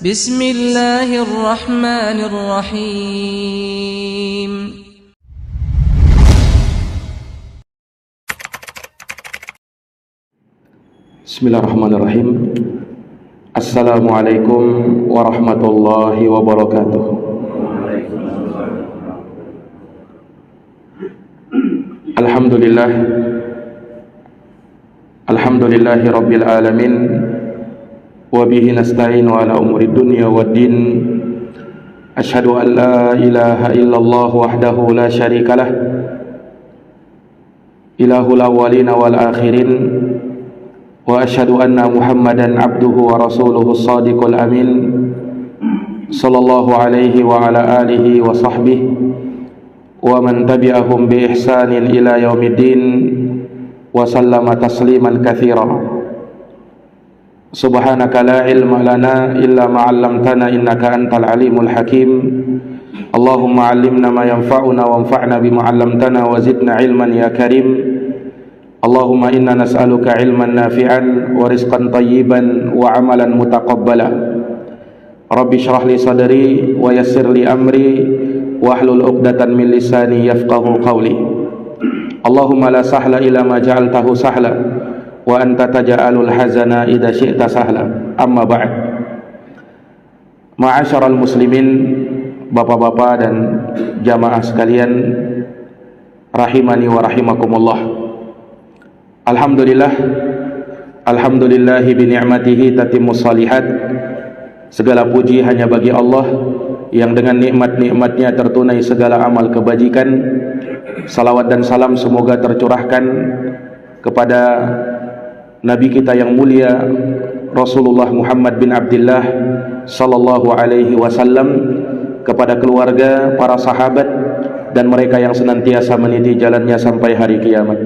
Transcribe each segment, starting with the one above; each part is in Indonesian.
Bismillahirrahmanirrahim. Bismillahirrahmanirrahim. Assalamualaikum warahmatullahi wabarakatuh. Alhamdulillah. Alhamdulillahi rabbil alamin. Wa bihi nasta'inu ala umuri dunya waddin. Asyhadu an la ilaha illallah wahdahu la syarikalah, ilahul awwalina wal akhirin. Wa asyhadu anna Muhammadan abduhu wa rasuluhu shadiqul amin, sallallahu alaihi wa ala alihi wa sahbihi wa man tabi'ahum bi ihsanin ila yaumiddin wa sallama tasliman katsira. Subhanaka la ilma lana illa ma 'allamtana innaka antal alimul hakim. Allahumma 'allimna ma yanfa'una wanfa'na bima 'allamtana wa zidna ilman ya karim. Allahumma inna nas'aluka ilman nafi'an wa rizqan tayyiban wa 'amalan mutaqabbala. Rabbi shrah li sadri wa yassir li amri wahlul 'uqdatan min lisani yafqahu qawli. Allahumma la sahla illa ma ja'altahu sahla wa anta taj'alul hazana idza syi'ta sahla. Amma ba'd. Ma'asyaral muslimin, bapak-bapak dan jamaah sekalian rahimani wa rahimakumullah. Alhamdulillah, alhamdulillahi bi ni'matihi tatimmus shalihat. Segala puji hanya bagi Allah yang dengan nikmat-nikmatnya tertunai segala amal kebajikan. Salawat dan salam semoga tercurahkan kepada Nabi kita yang mulia Rasulullah Muhammad bin Abdullah sallallahu alaihi wasallam, kepada keluarga, para sahabat dan mereka yang senantiasa meniti jalannya sampai hari kiamat.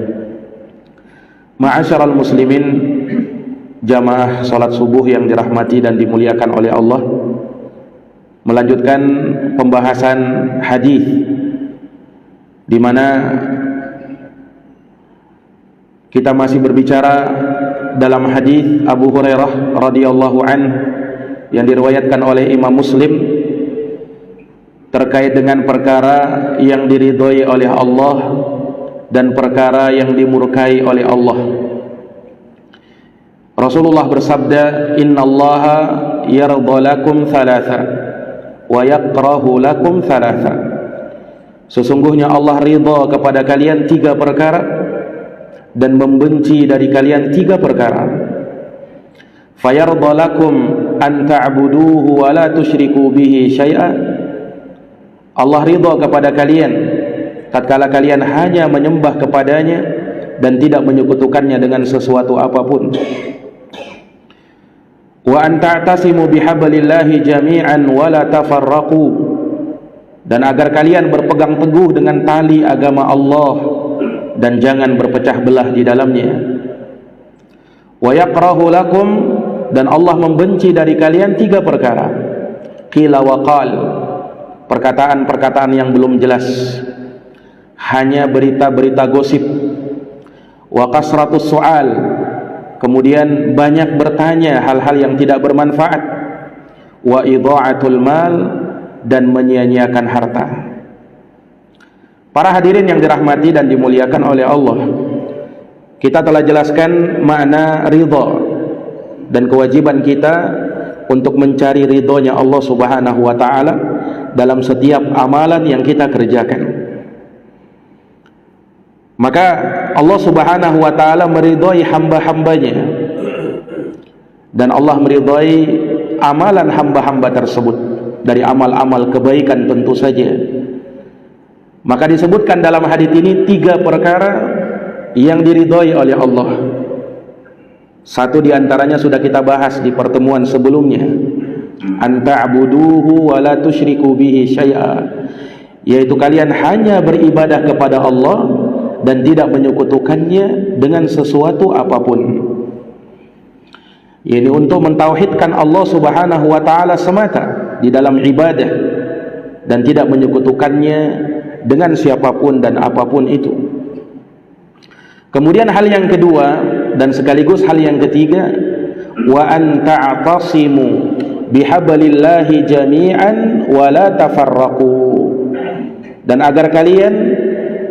Ma'asyaral muslimin, jamaah salat subuh yang dirahmati dan dimuliakan oleh Allah. Melanjutkan pembahasan hadis di mana kita masih berbicara dalam hadis Abu Hurairah radhiyallahu anhu yang diriwayatkan oleh Imam Muslim terkait dengan perkara yang diridhoi oleh Allah dan perkara yang dimurkai oleh Allah. Rasulullah bersabda, "Innallaha yardha lakum thalatha wa yakrahu lakum thalatha." Sesungguhnya Allah ridha kepada kalian 3 perkara dan membenci dari kalian 3 perkara. Fayardha lakum an ta'buduhu wa la tusyriku bihi syai'a. Allah ridha kepada kalian tatkala kalian hanya menyembah kepadanya dan tidak menyekutukannya dengan sesuatu apapun. Wa an ta'tasimu bihablillahi jami'an wa la tafarraqu. Dan agar kalian berpegang teguh dengan tali agama Allah dan jangan berpecah belah di dalamnya. Wa yakrahu lakum, dan Allah membenci dari kalian 3 perkara. Qila wa qal, perkataan-perkataan yang belum jelas, hanya berita-berita gosip. Wa kasratus soal, kemudian banyak bertanya hal-hal yang tidak bermanfaat. Wa idha'atul mal, dan menyia-nyiakan harta. Para hadirin yang dirahmati dan dimuliakan oleh Allah, kita telah jelaskan makna ridha dan kewajiban kita untuk mencari ridhonya Allah subhanahu wa ta'ala dalam setiap amalan yang kita kerjakan. Maka Allah subhanahu wa ta'ala meridhai hamba-hambanya, dan Allah meridhai amalan hamba-hamba tersebut dari amal-amal kebaikan tentu saja. Maka disebutkan dalam hadis ini 3 perkara yang diridhai oleh Allah. Satu di antaranya sudah kita bahas di pertemuan sebelumnya, an ta'buduhu wa la tusyriku bihi syai'a, yaitu kalian hanya beribadah kepada Allah dan tidak menyekutukannya dengan sesuatu apapun. Ini untuk mentauhidkan Allah subhanahu wa ta'ala semata di dalam ibadah dan tidak menyekutukannya dengan siapapun dan apapun itu. Kemudian hal yang kedua dan sekaligus hal yang ketiga, wa an ta'tasimu bihablillahi jami'an wa la tafarraqu, dan agar kalian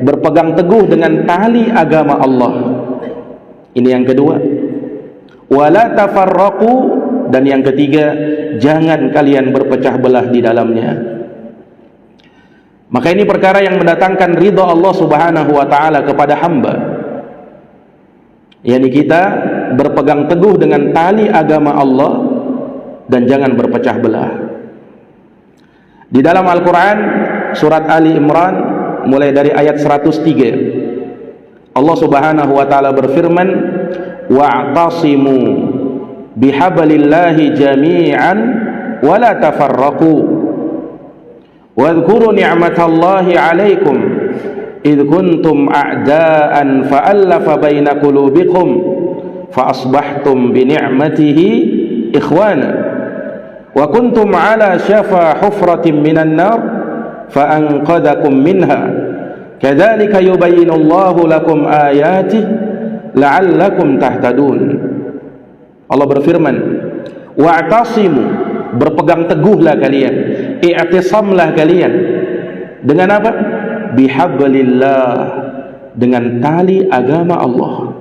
berpegang teguh dengan tali agama Allah. Ini yang kedua. Wala tafarraqu, dan yang ketiga, jangan kalian berpecah belah di dalamnya. Maka ini perkara yang mendatangkan ridha Allah Subhanahu wa taala kepada hamba. Yani kita berpegang teguh dengan tali agama Allah dan jangan berpecah belah. Di dalam Al-Qur'an surat Ali Imran mulai dari ayat 103, Allah Subhanahu wa taala berfirman, wa'tasimu bihablillahi jami'an wa la tafarraqu wadhkuru ni'matallahi 'alaikum idh kuntum a'daan fa'allafa baina qulubikum fa asbahtum bi ni'matihi ikhwana wa kuntum 'ala syafa hufratin minan nar fa anqadhakum minha kadzalika yubayyinullahu lakum ayatihi la'allakum tahtadun. Allah berfirman, wa'tasimu, berpegang teguhlah kalian, i'tisamlah kalian dengan apa? Bihablillah, dengan tali agama Allah.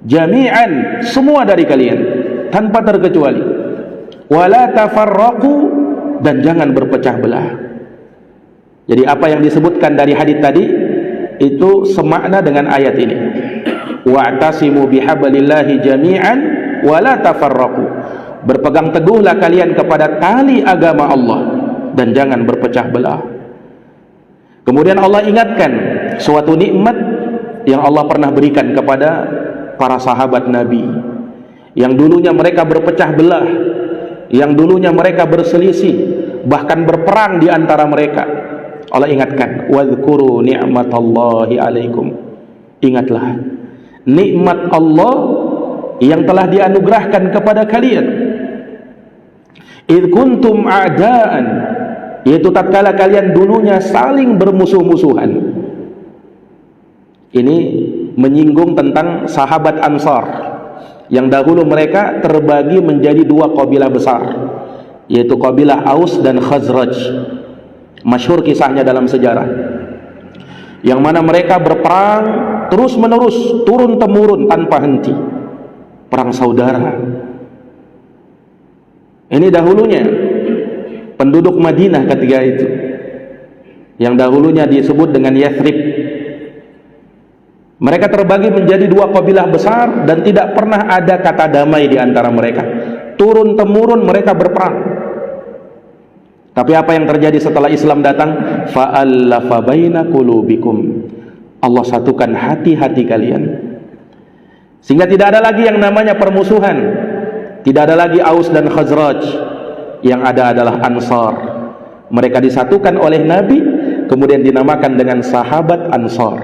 Jami'an, semua dari kalian tanpa terkecuali. Wala tafarraqu, dan jangan berpecah belah. Jadi apa yang disebutkan dari hadis tadi itu semakna dengan ayat ini. Wa'tasimu bihablillahi jami'an wa la tafarraqu, berpegang teguhlah kalian kepada tali agama Allah dan jangan berpecah belah. Kemudian Allah ingatkan suatu nikmat yang Allah pernah berikan kepada para sahabat Nabi, yang dulunya mereka berpecah belah, yang dulunya mereka berselisih, bahkan berperang di antara mereka. Allah ingatkan, wadhkuru ni'matallahi alaikum, ingatlah nikmat Allah yang telah dianugerahkan kepada kalian. Idh kuntum a'daan, yaitu tatkala kalian dulunya saling bermusuh-musuhan. Ini menyinggung tentang sahabat Ansar yang dahulu mereka terbagi menjadi dua kabilah besar, yaitu kabilah Aus dan Khazraj. Masyhur kisahnya dalam sejarah, yang mana mereka berperang terus menerus, turun temurun tanpa henti, perang saudara. Ini dahulunya penduduk Madinah ketika itu, yang dahulunya disebut dengan Yathrib. Mereka terbagi menjadi dua kabilah besar dan tidak pernah ada kata damai di antara mereka. Turun temurun mereka berperang. Tapi apa yang terjadi setelah Islam datang? Fa'allafa baina qulubikum, Allah satukan hati-hati kalian, sehingga tidak ada lagi yang namanya permusuhan. Tidak ada lagi Aus dan Khazraj, yang ada adalah Ansar. Mereka disatukan oleh Nabi, kemudian dinamakan dengan sahabat Ansar.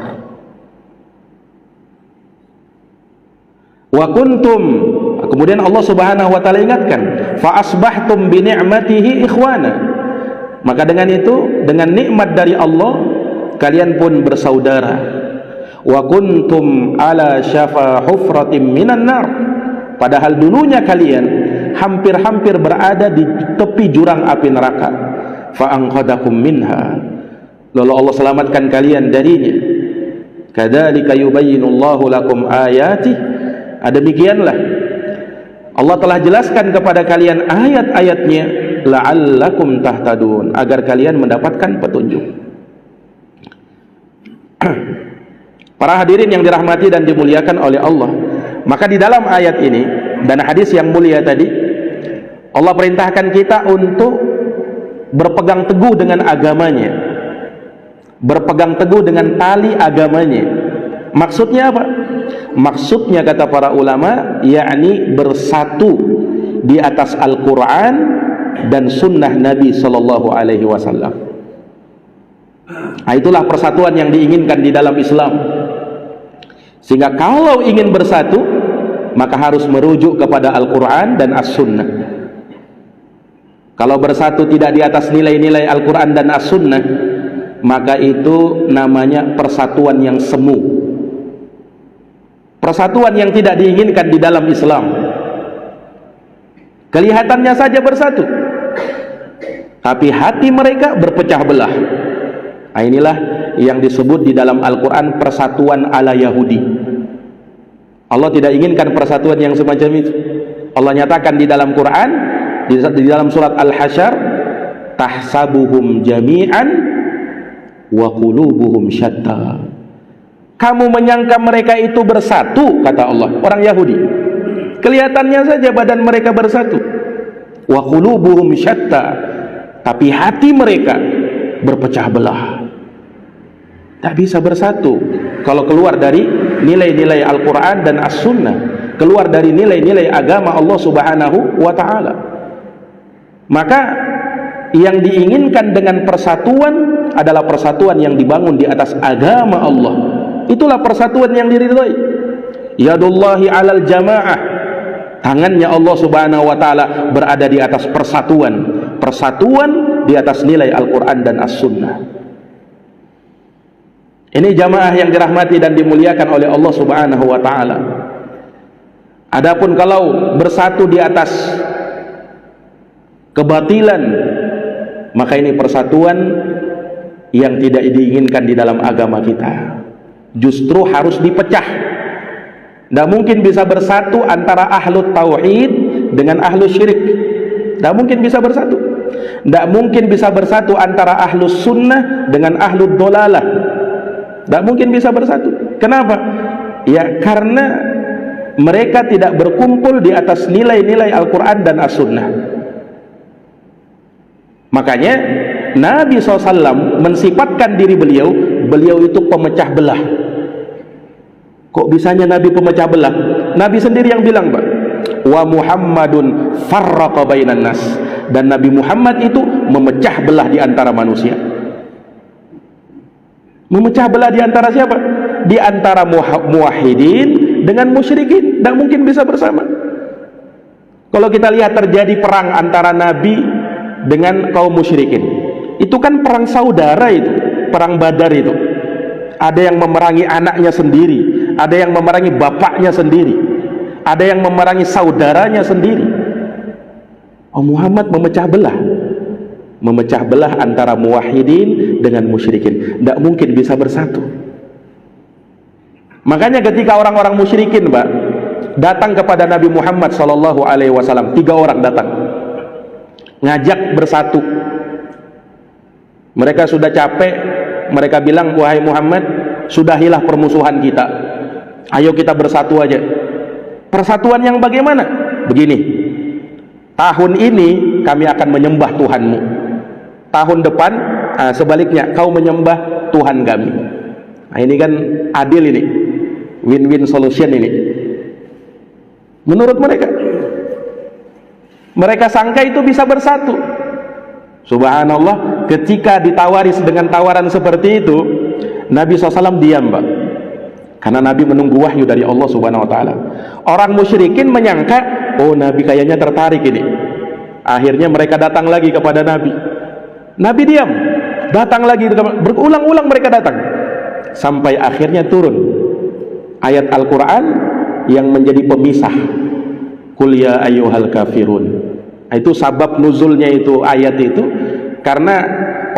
Wa kuntum, kemudian Allah Subhanahu wa taala ingatkan, fa asbahtum bi ni'matihi ikhwana, maka dengan itu, dengan nikmat dari Allah, kalian pun bersaudara. Wa kuntum ala syafa hufratin minan nar, padahal dulunya kalian hampir-hampir berada di tepi jurang api neraka. Fa anqadakum minha, lalu Allah selamatkan kalian darinya. Kadzalika yubayyinullahu lakum ayatihi, demikianlah Allah telah jelaskan kepada kalian ayat-ayatnya, la'allakum tahtadun, agar kalian mendapatkan petunjuk. Para hadirin yang dirahmati dan dimuliakan oleh Allah, maka di dalam ayat ini dan hadis yang mulia tadi, Allah perintahkan kita untuk berpegang teguh dengan agamanya, berpegang teguh dengan tali agamanya. Maksudnya apa? Maksudnya kata para ulama, yakni bersatu di atas Al-Quran dan sunnah Nabi Sallallahu Alaihi Wasallam. Itulah persatuan yang diinginkan di dalam Islam. Sehingga kalau ingin bersatu, maka harus merujuk kepada Al-Quran dan As-Sunnah. Kalau bersatu tidak di atas nilai-nilai Al-Quran dan As-Sunnah, maka itu namanya persatuan yang semu, persatuan yang tidak diinginkan di dalam Islam. Kelihatannya saja bersatu, tapi hati mereka berpecah belah. Nah, inilah yang disebut di dalam Al-Quran persatuan ala Yahudi. Allah tidak inginkan persatuan yang semacam itu. Allah nyatakan di dalam Quran, di dalam surat Al-Hasyr, tahsabuhum jami'an wa qulubuhum syatta. Kamu menyangka mereka itu bersatu, kata Allah, orang Yahudi. Kelihatannya saja badan mereka bersatu. Wa qulubuhum syatta, tapi hati mereka berpecah belah. Tak bisa bersatu kalau keluar dari nilai-nilai Al-Quran dan As-Sunnah, keluar dari nilai-nilai agama Allah Subhanahu wa Ta'ala. Maka yang diinginkan dengan persatuan adalah persatuan yang dibangun di atas agama Allah. Itulah persatuan yang diridhai. Yadullahi alal jamaah, tangannya Allah Subhanahu wa Ta'ala berada di atas persatuan, persatuan di atas nilai Al-Quran dan As-Sunnah. Ini jamaah yang dirahmati dan dimuliakan oleh Allah Subhanahu wa Ta'ala. Adapun kalau bersatu di atas kebatilan, maka ini persatuan yang tidak diinginkan di dalam agama kita. Justru harus dipecah. Tidak mungkin bisa bersatu antara ahlu tauhid dengan ahlu syirik. Tidak mungkin bisa bersatu. Tidak mungkin bisa bersatu antara ahlu sunnah dengan ahlu dolalah. Tidak mungkin bisa bersatu. Kenapa? Ya karena mereka tidak berkumpul di atas nilai-nilai Al-Quran dan As-Sunnah. Makanya Nabi SAW mensifatkan diri beliau, beliau itu pemecah belah. Kok bisanya Nabi pemecah belah? Nabi sendiri yang bilang, Pak, wa Muhammadun farraqa bainan nas, dan Nabi Muhammad itu memecah belah di antara manusia. Memecah belah di antara siapa? Di antara muwahhidin dengan musyrikin. Tidak mungkin bisa bersama. Kalau kita lihat terjadi perang antara Nabi dengan kaum musyrikin, itu kan perang saudara itu, perang Badar itu. Ada yang memerangi anaknya sendiri, ada yang memerangi bapaknya sendiri, ada yang memerangi saudaranya sendiri. Oh, Muhammad memecah belah. Memecah belah antara muwahhidin dengan musyrikin. Tidak mungkin bisa bersatu. Makanya ketika orang-orang musyrikin, Pak, datang kepada Nabi Muhammad SAW, 3 orang datang ngajak bersatu. Mereka sudah capek. Mereka bilang, wahai Muhammad, sudahilah permusuhan kita, ayo kita bersatu aja. Persatuan yang bagaimana? Begini, tahun ini kami akan menyembah Tuhanmu, tahun depan sebaliknya kau menyembah Tuhan kami. Nah, ini kan adil, ini win-win solution ini menurut mereka. Mereka sangka itu bisa bersatu. Subhanallah, ketika ditawari dengan tawaran seperti itu, Nabi SAW diam, Pak, karena Nabi menunggu wahyu dari Allah Subhanahu wa Ta'ala. Orang musyrikin menyangka, oh Nabi kayaknya tertarik ini. Akhirnya mereka datang lagi kepada Nabi. Nabi diam, datang lagi, berulang-ulang mereka datang, sampai akhirnya turun ayat Al-Quran yang menjadi pemisah, Qul ya ayyuhal kafirun. Itu sabab nuzulnya itu ayat itu karena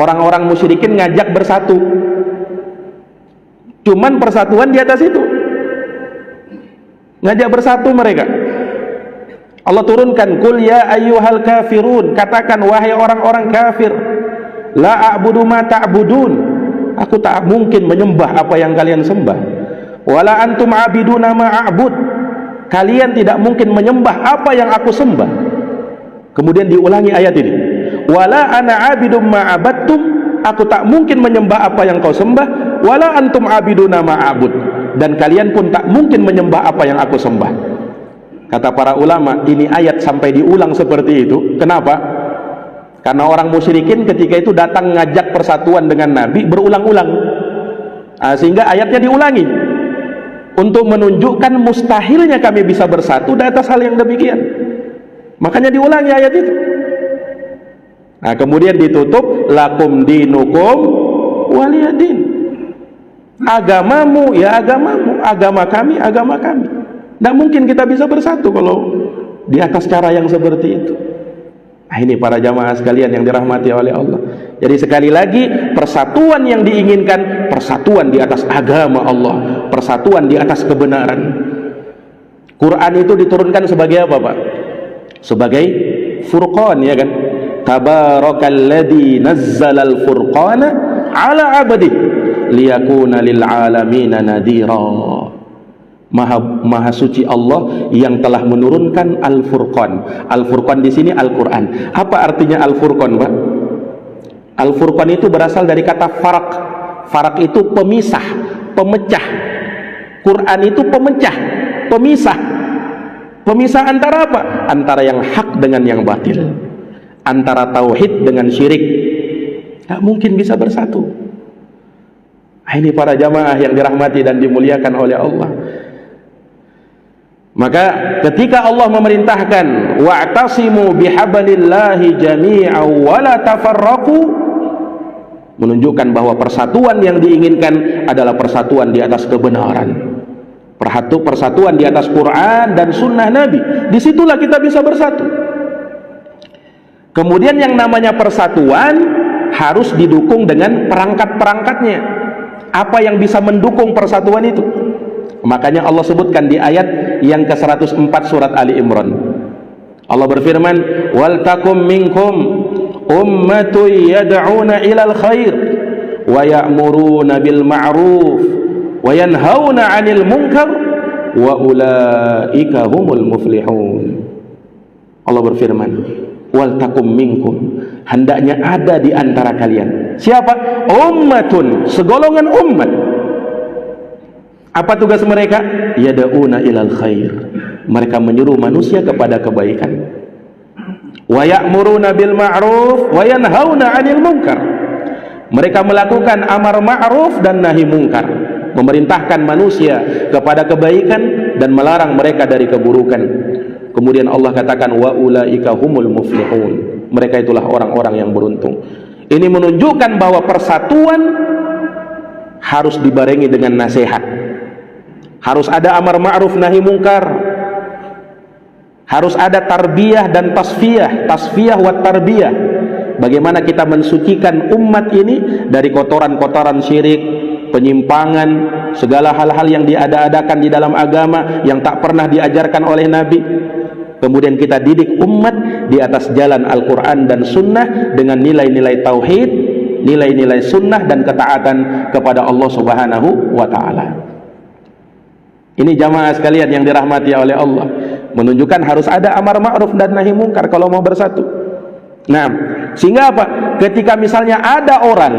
orang-orang musyrikin ngajak bersatu, cuman persatuan di atas itu, ngajak bersatu mereka. Allah turunkan, Qul ya ayyuhal kafirun, katakan wahai orang-orang kafir, la a'budu ma ta'budun, aku tak mungkin menyembah apa yang kalian sembah. Wala antum abiduna ma a'bud, kalian tidak mungkin menyembah apa yang aku sembah. Kemudian diulangi ayat ini, wala ana abidum ma abattum, aku tak mungkin menyembah apa yang kau sembah. Wala antum abiduna ma a'bud, dan kalian pun tak mungkin menyembah apa yang aku sembah. Kata para ulama, ini ayat sampai diulang seperti itu. Kenapa? Karena orang musyrikin ketika itu datang ngajak persatuan dengan Nabi berulang-ulang, sehingga ayatnya diulangi untuk menunjukkan mustahilnya kami bisa bersatu di atas hal yang demikian. Makanya diulangi ayat itu. Nah, kemudian ditutup, lakum dinukum waliyadin, agamamu ya agamamu, agama kami agama kami. Tidak mungkin kita bisa bersatu kalau di atas cara yang seperti itu. Ini para jamaah sekalian yang dirahmati oleh Allah. Jadi sekali lagi, persatuan yang diinginkan, persatuan di atas agama Allah, persatuan di atas kebenaran. Quran itu diturunkan sebagai apa, Pak? Sebagai furqan, ya kan? Tabarakalladzi nazzalal furqana ala 'abdihi liyakuna lil 'alamin nadhira. Maha suci Allah yang telah menurunkan Al-Furqan. Al-Furqan di sini Al-Quran. Apa artinya Al-Furqan, Pak? Al-Furqan itu berasal dari kata farak. Farak itu pemisah, pemecah. Quran itu pemecah, pemisah. Pemisah antara apa? Antara yang hak dengan yang batil, antara tauhid dengan syirik. Tak mungkin bisa bersatu. Ini para jamaah yang dirahmati dan dimuliakan oleh Allah. Maka ketika Allah memerintahkan wa'tasimu bihablillahi jami'an wa la tafarraqu, menunjukkan bahwa persatuan yang diinginkan adalah persatuan di atas kebenaran, persatuan di atas Quran dan sunnah Nabi. Disitulah kita bisa bersatu. Kemudian yang namanya persatuan harus didukung dengan perangkat-perangkatnya. Apa yang bisa mendukung persatuan itu? Makanya Allah sebutkan di ayat yang ke-104 surat Ali Imran. Allah berfirman, "Wal takum minkum ummatun yad'una ilal khair wa ya'muruna bil ma'ruf wa yanhauna 'anil munkar wa ulaika humul muflihun." Allah berfirman, "Wal takum minkum," hendaknya ada di antara kalian. Siapa? Ummatun, segolongan umat. Apa tugas mereka? Yad'una ilal khair. Mereka menyuruh manusia kepada kebaikan. Wa ya'muruna bil ma'ruf wa yanhauna 'anil munkar. Mereka melakukan amar ma'ruf dan nahi munkar, memerintahkan manusia kepada kebaikan dan melarang mereka dari keburukan. Kemudian Allah katakan wa ulaika humul muflihun. Mereka itulah orang-orang yang beruntung. Ini menunjukkan bahwa persatuan harus dibarengi dengan nasihat. Harus ada amar ma'ruf nahi mungkar. Harus ada tarbiyah dan tasfiyah, tasfiyah wa tarbiyah. Bagaimana kita mensucikan umat ini dari kotoran-kotoran syirik, penyimpangan, segala hal-hal yang diada-adakan di dalam agama yang tak pernah diajarkan oleh Nabi. Kemudian kita didik umat di atas jalan Al-Quran dan Sunnah dengan nilai-nilai tauhid, nilai-nilai sunnah dan ketaatan kepada Allah Subhanahu wa Ta'ala. Ini jamaah sekalian yang dirahmati oleh Allah, menunjukkan harus ada amar ma'ruf dan nahi mungkar kalau mau bersatu. Nah, sehingga apa? Ketika misalnya ada orang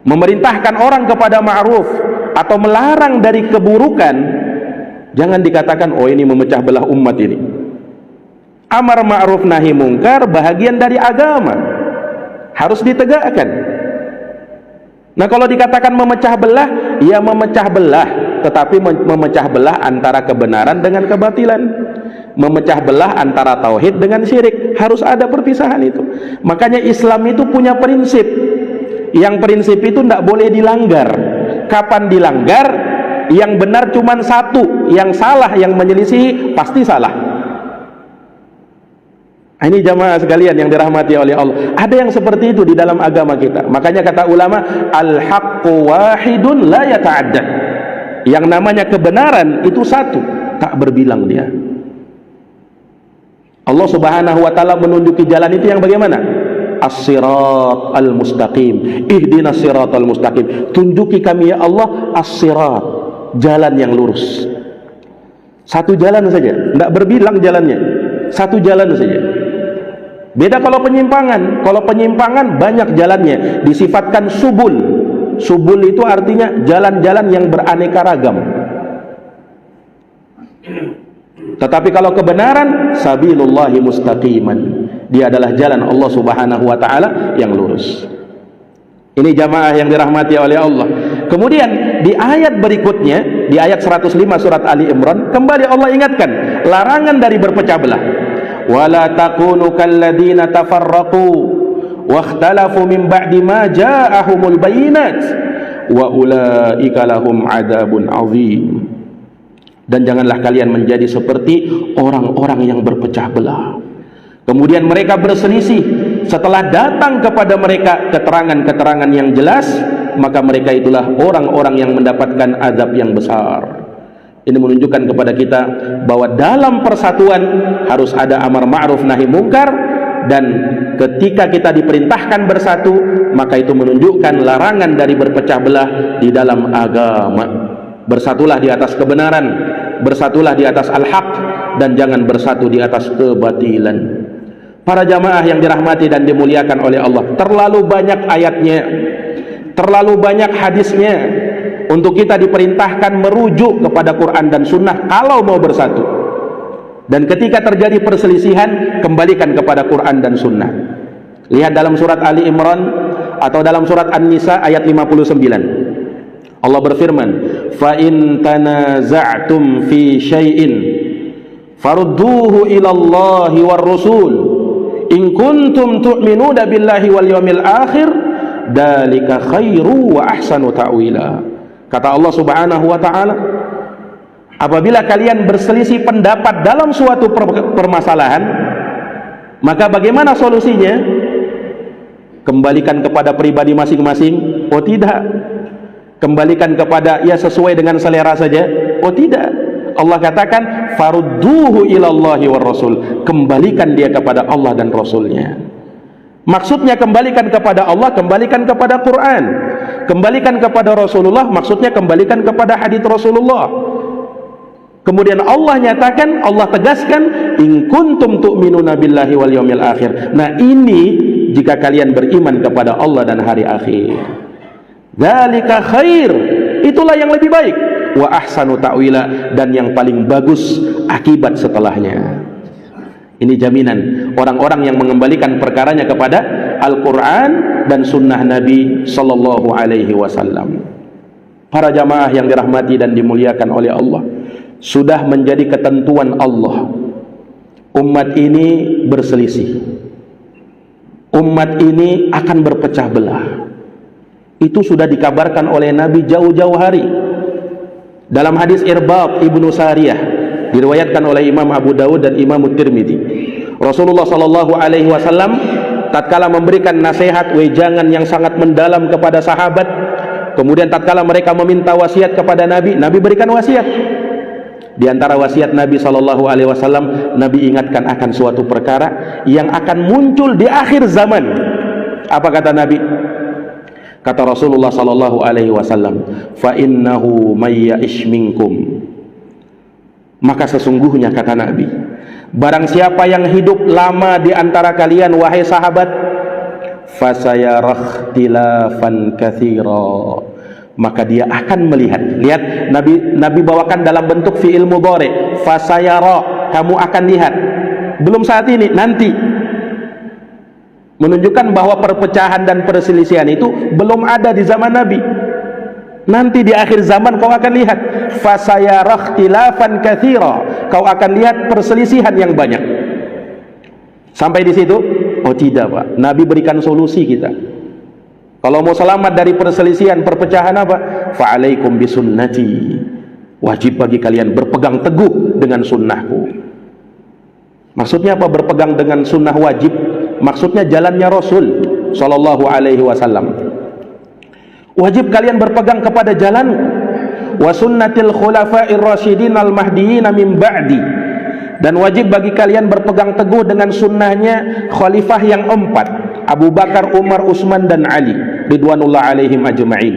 memerintahkan orang kepada ma'ruf atau melarang dari keburukan, jangan dikatakan oh ini memecah belah umat ini. Amar ma'ruf nahi mungkar bahagian dari agama, harus ditegakkan. Nah, kalau dikatakan memecah belah, ya memecah belah, tetapi memecah belah antara kebenaran dengan kebatilan, memecah belah antara tauhid dengan syirik. Harus ada perpisahan itu. Makanya Islam itu punya prinsip, yang prinsip itu tidak boleh dilanggar. Kapan dilanggar, yang benar cuma satu, yang salah, yang menyelisihi pasti salah. Ini jamaah sekalian yang dirahmati oleh Allah. Ada yang seperti itu di dalam agama kita. Makanya kata ulama, al-haqqu wahidun la yata'addad. Yang namanya kebenaran itu satu, tak berbilang dia. Allah Subhanahu wa Ta'ala menunjuki jalan itu yang bagaimana? As-sirat al-mustaqim. Ihdinas sirat al-mustaqim. Tunjuki kami ya Allah as-sirat, jalan yang lurus. Satu jalan saja, tidak berbilang jalannya. Satu jalan saja. Beda kalau penyimpangan. Kalau penyimpangan banyak jalannya, disifatkan subul. Subul itu artinya jalan-jalan yang beraneka ragam. Tetapi kalau kebenaran, sabilullahi mustaqiman, dia adalah jalan Allah Subhanahu wa Ta'ala yang lurus. Ini jamaah yang dirahmati oleh Allah. Kemudian di ayat berikutnya, di ayat 105 surat Ali Imran, kembali Allah ingatkan larangan dari berpecah belah. Wala takunu kalladzina tafarraqu wakhtalafu min ba'di ma ja'ahumul bayyinat wa ulaika lahum adzabun azim. Dan janganlah kalian menjadi seperti orang-orang yang berpecah belah Kemudian mereka berselisih. Setelah datang kepada mereka keterangan-keterangan yang jelas, maka mereka itulah orang-orang yang mendapatkan azab yang besar. Ini menunjukkan kepada kita bahwa dalam persatuan harus ada amar ma'ruf nahi mungkar, dan ketika kita diperintahkan bersatu, maka itu menunjukkan larangan dari berpecah belah di dalam agama. Bersatulah di atas kebenaran, bersatulah di atas al-haq, dan jangan bersatu di atas kebatilan. Para jamaah yang dirahmati dan dimuliakan oleh Allah, terlalu banyak ayatnya, terlalu banyak hadisnya untuk kita diperintahkan merujuk kepada Quran dan Sunnah kalau mau bersatu. Dan ketika terjadi perselisihan, kembalikan kepada Quran dan Sunnah. Lihat dalam surat Ali Imran atau dalam surat An-Nisa ayat 59. Allah berfirman, "Fa in tanaza'tum fi syai'in farudduhu ila Allahi war Rasul in kuntum tu'minuna billahi wal yawmil akhir dzalika khairu wa ahsanu ta'wila." Kata Allah Subhanahu wa taala, apabila kalian berselisih pendapat dalam suatu permasalahan, maka bagaimana solusinya? Kembalikan kepada pribadi masing-masing? Oh tidak. Kembalikan kepada ya sesuai dengan selera saja? Oh tidak. Allah katakan farudduhu ilallahi war rasul, kembalikan dia kepada Allah dan Rasulnya. Maksudnya kembalikan kepada Allah, kembalikan kepada Quran. Kembalikan kepada Rasulullah, maksudnya kembalikan kepada hadits Rasulullah. Kemudian Allah nyatakan, Allah tegaskan, in kuntum tu'minuna billahi wal yawmil akhir. Nah ini jika kalian beriman kepada Allah dan hari akhir. Dzalika khair, itulah yang lebih baik. Wa ahsanu ta'wila, dan yang paling bagus akibat setelahnya. Ini jaminan orang-orang yang mengembalikan perkaranya kepada Al-Quran dan Sunnah Nabi Sallallahu Alaihi Wasallam. Para jamaah yang dirahmati dan dimuliakan oleh Allah, sudah menjadi ketentuan Allah, umat ini berselisih, umat ini akan berpecah belah. Itu sudah dikabarkan oleh Nabi jauh-jauh hari. Dalam hadis Irbad ibnu Sariyah, diriwayatkan oleh Imam Abu Dawud dan Imam Tirmidzi, Rasulullah Sallallahu Alaihi Wasallam tatkala memberikan nasihat wejangan yang sangat mendalam kepada sahabat, kemudian tatkala mereka meminta wasiat kepada Nabi, Nabi berikan wasiat. Di antara wasiat Nabi Sallallahu Alaihi Wasallam, Nabi ingatkan akan suatu perkara yang akan muncul di akhir zaman. Apa kata Nabi? Kata Rasulullah Sallallahu Alaihi Wasallam, fa innahu may ya'ish minkum, maka sesungguhnya kata Nabi, barang siapa yang hidup lama di antara kalian wahai sahabat, fasayarah tilafan katsira, maka dia akan melihat. Lihat, Nabi bawakan dalam bentuk fi'il mudhari, fasayara, kamu akan lihat. Belum saat ini, nanti. Menunjukkan bahwa perpecahan dan perselisihan itu belum ada di zaman Nabi. Nanti di akhir zaman kau akan lihat, fasayarah tilafan katsira, kau akan lihat perselisihan yang banyak. Sampai di situ? Oh tidak, Pak. Nabi berikan solusi kita. Kalau mau selamat dari perselisihan, perpecahan apa? Fa'alaikum bisunnati, wajib bagi kalian berpegang teguh dengan sunnahku. Maksudnya apa berpegang dengan sunnah wajib? Maksudnya jalannya Rasul Sallallahu Alaihi Wasallam. Wajib kalian berpegang kepada jalan wa sunnatil khulafa'ir rasyidin al mahdiyyin min ba'di, dan wajib bagi kalian berpegang teguh dengan sunnahnya khalifah yang 4, Abu Bakar, Umar, Utsman dan Ali ridwanullah alaihim ajma'in.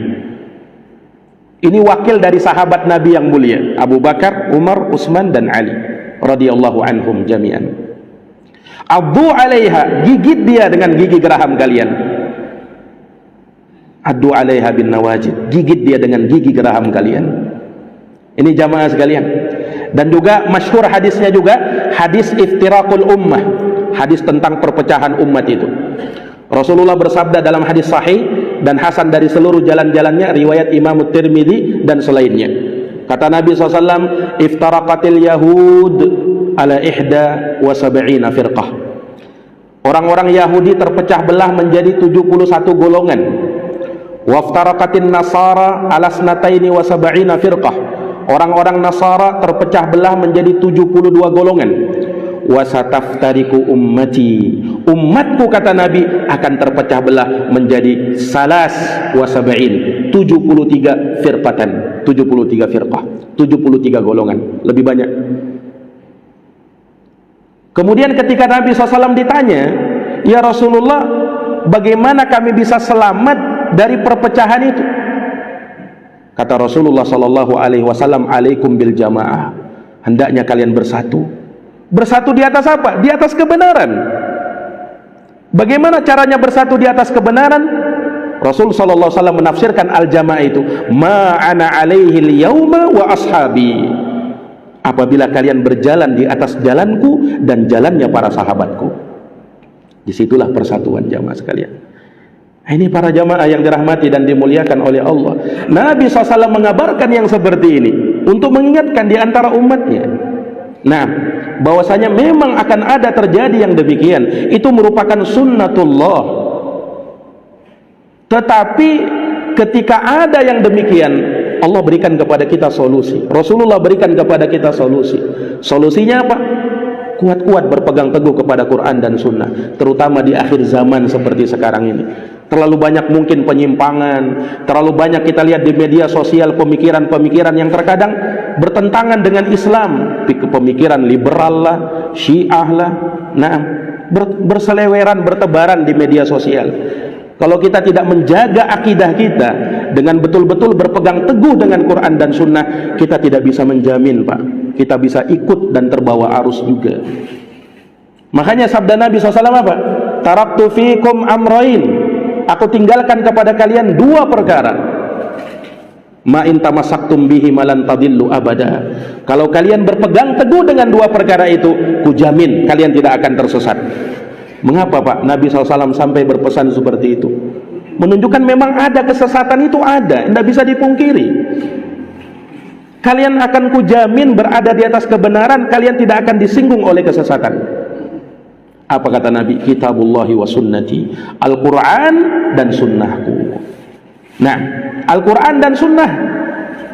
Ini wakil dari sahabat Nabi yang mulia, Abu Bakar, Umar, Utsman dan Ali radhiyallahu anhum jami'an. Addu 'alaiha, gigit dia dengan gigi geraham kalian. Addu 'alaiha bin nawajid, gigit dia dengan gigi geraham kalian. Ini jamaah sekalian. Dan juga masyhur hadisnya juga, hadis iftiraqul ummah, hadis tentang perpecahan umat itu. Rasulullah bersabda dalam hadis sahih dan hasan dari seluruh jalan-jalannya, riwayat Imam Tirmidzi dan selainnya. Kata Nabi SAW, iftaraqatil yahud ala ihda wa sab'ina firqah. Orang-orang Yahudi terpecah belah menjadi 71 golongan. Waftaraqatin nasara ala snataini wa sab'ina firqah. Orang-orang Nasara terpecah belah menjadi 72 golongan. wa sataftariqu ummati, umatku kata Nabi akan terpecah belah menjadi salas wa sab'in, 73 firqatan, 73 firqah, 73 golongan, lebih banyak. Kemudian ketika Nabi SAW ditanya, ya Rasulullah, bagaimana kami bisa selamat dari perpecahan itu? Kata Rasulullah SAW, alaikum bil jamaah, hendaknya kalian bersatu. Bersatu di atas apa? Di atas kebenaran. Bagaimana caranya bersatu di atas kebenaran? Rasul sallallahu alaihi wasallam menafsirkan al-jamaah itu, ma ana alaihi al-yauma wa ashabi. Apabila kalian berjalan di atas jalanku dan jalannya para sahabatku. Disitulah persatuan jamaah sekalian. Ini para jamaah yang dirahmati dan dimuliakan oleh Allah. Nabi SAW mengabarkan yang seperti ini untuk mengingatkan di antara umatnya. Nah, bahwasanya memang akan ada terjadi yang demikian. Itu merupakan sunnatullah. Tetapi ketika ada yang demikian, Allah berikan kepada kita solusi. Rasulullah berikan kepada kita solusi. Solusinya apa? Kuat-kuat berpegang teguh kepada Quran dan Sunnah, terutama di akhir zaman seperti sekarang ini. Terlalu banyak mungkin penyimpangan, terlalu banyak kita lihat di media sosial pemikiran-pemikiran yang terkadang bertentangan dengan Islam, pemikiran liberal lah, Syiah lah, nah, berseleweran, bertebaran di media sosial. Kalau kita tidak menjaga akidah kita dengan betul-betul berpegang teguh dengan Quran dan Sunnah, kita tidak bisa menjamin, Pak, kita bisa ikut dan terbawa arus juga. Makanya sabda Nabi SAW apa? Taraktu fikum amrain, aku tinggalkan kepada kalian dua perkara. Ma in tamassaktum bihi malan tadillu abada. Kalau kalian berpegang teguh dengan dua perkara itu, kujamin kalian tidak akan tersesat. Mengapa Pak Nabi SAW sampai berpesan seperti itu? Menunjukkan memang ada kesesatan, itu ada, tidak bisa dipungkiri. Kalian akan kujamin berada di atas kebenaran, kalian tidak akan disinggung oleh kesesatan. Apa kata Nabi? Kitabullahi wa sunnati, Al-Quran dan sunnahku. Nah, Al-Quran dan sunnah.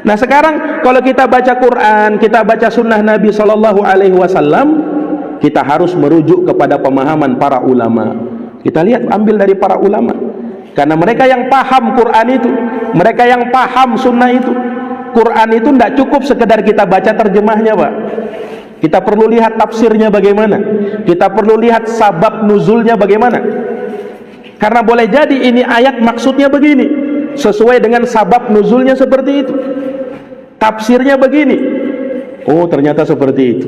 Nah sekarang kalau kita baca Quran, kita baca sunnah Nabi SAW, kita harus merujuk kepada pemahaman para ulama. Kita lihat, ambil dari para ulama, karena mereka yang paham Quran itu, mereka yang paham sunnah itu. Quran itu tidak cukup sekedar kita baca terjemahnya, Pak. Kita perlu lihat tafsirnya bagaimana, kita perlu lihat sabab nuzulnya bagaimana. Karena boleh jadi ini ayat maksudnya begini, sesuai dengan sabab nuzulnya seperti itu, tafsirnya begini, oh ternyata seperti itu.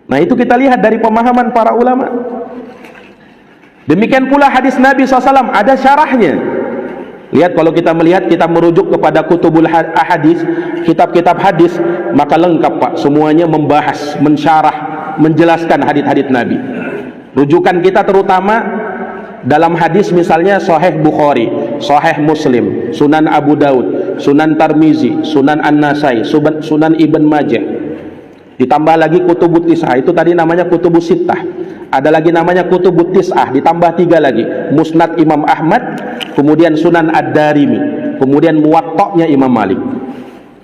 Nah itu kita lihat dari pemahaman para ulama. Demikian pula hadis Nabi SAW ada syarahnya. Lihat, kalau kita melihat, kita merujuk kepada kutubul hadis, kitab-kitab hadis, maka lengkap Pak, semuanya membahas, mensyarah, menjelaskan hadis-hadis Nabi. Rujukan kita terutama dalam hadis misalnya Sahih Bukhari, Sahih Muslim, Sunan Abu Daud, Sunan Tirmizi, Sunan An-Nasai, Sunan Ibn Majah. Ditambah lagi kutubut tis'ah, itu tadi namanya kutubus sittah. Ada lagi namanya kutubut tis'ah, ditambah 3 lagi. Musnad Imam Ahmad, kemudian Sunan Ad-Darimi, kemudian Muwatta'nya Imam Malik.